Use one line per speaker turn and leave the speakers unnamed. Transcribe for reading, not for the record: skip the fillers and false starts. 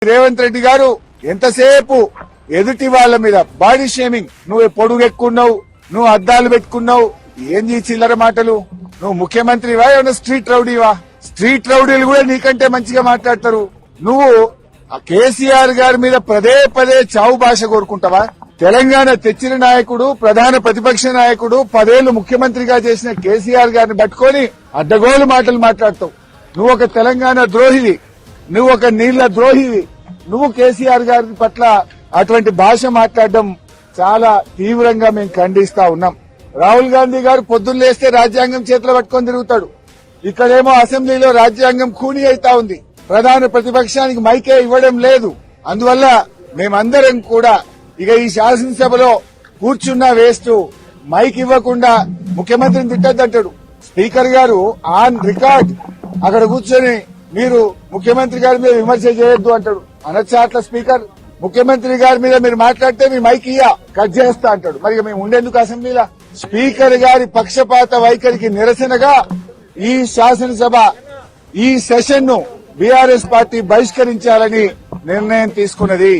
రేవంత్ రెడ్డి గారు ఎంతసేపు ఎదుటి వాళ్ళ మీద బాడీ షేమింగ్, నువ్వు పొడుగు ఎక్కున్నావు, నువ్వు అద్దాలు పెట్టుకున్నావు, ఏంది చిల్లర మాటలు? నువ్వు ముఖ్యమంత్రివా ఏమన్నా స్ట్రీట్ రౌడీవా? స్ట్రీట్ రౌడీలు కూడా నీకంటే మంచిగా మాట్లాడతారు. నువ్వు ఆ కేసీఆర్ గారి మీద పదే పదే చావు భాష కోరుకుంటావా? తెలంగాణ తెచ్చిన నాయకుడు, ప్రధాన ప్రతిపక్ష నాయకుడు, 10 ఏళ్లు ముఖ్యమంత్రిగా చేసిన కేసీఆర్ గారిని పట్టుకొని అడ్డగోలు మాటలు మాట్లాడతావు. నువ్వు ఒక తెలంగాణ ద్రోహివి, నువ్వు ఒక నీళ్ల ద్రోహివి. నువ్వు కేసీఆర్ గారి పట్ల అటువంటి భాష మాట్లాడడం చాలా తీవ్రంగా మేము ఖండిస్తా ఉన్నాం. రాహుల్ గాంధీ గారు పొద్దున్న లేస్తే రాజ్యాంగం చేతిలో పట్టుకొని తిరుగుతాడు. ఇక్కడేమో అసెంబ్లీలో రాజ్యాంగం ఖూనీ అయితా ఉంది. ప్రధాన ప్రతిపక్షానికి మైకే ఇవ్వడం లేదు. అందువల్ల మేమందరం కూడా ఇక ఈ శాసనసభలో కూర్చున్నా వేస్ట్, మైక్ ఇవ్వకుండా ముఖ్యమంత్రిని తిట్టద్దంటాడు. స్పీకర్ గారు ఆన్ రికార్డ్ అక్కడ కూర్చొని మీరు ముఖ్యమంత్రి గారి మీద విమర్శ చేయొద్దు అంటాడు. అనొచ్చా అట్లా స్పీకర్? ముఖ్యమంత్రి గారి మీద మీరు మాట్లాడితే మీ మైక్ కట్ చేస్తా అంటాడు. మరి మేము ఉండేందుకు అసెంబ్లీలో? స్పీకర్ గారి పక్షపాత వైఖరికి నిరసనగా ఈ శాసనసభ ఈ సెషన్ ను బీఆర్ఎస్ పార్టీ బహిష్కరించాలని నిర్ణయం తీసుకున్నది.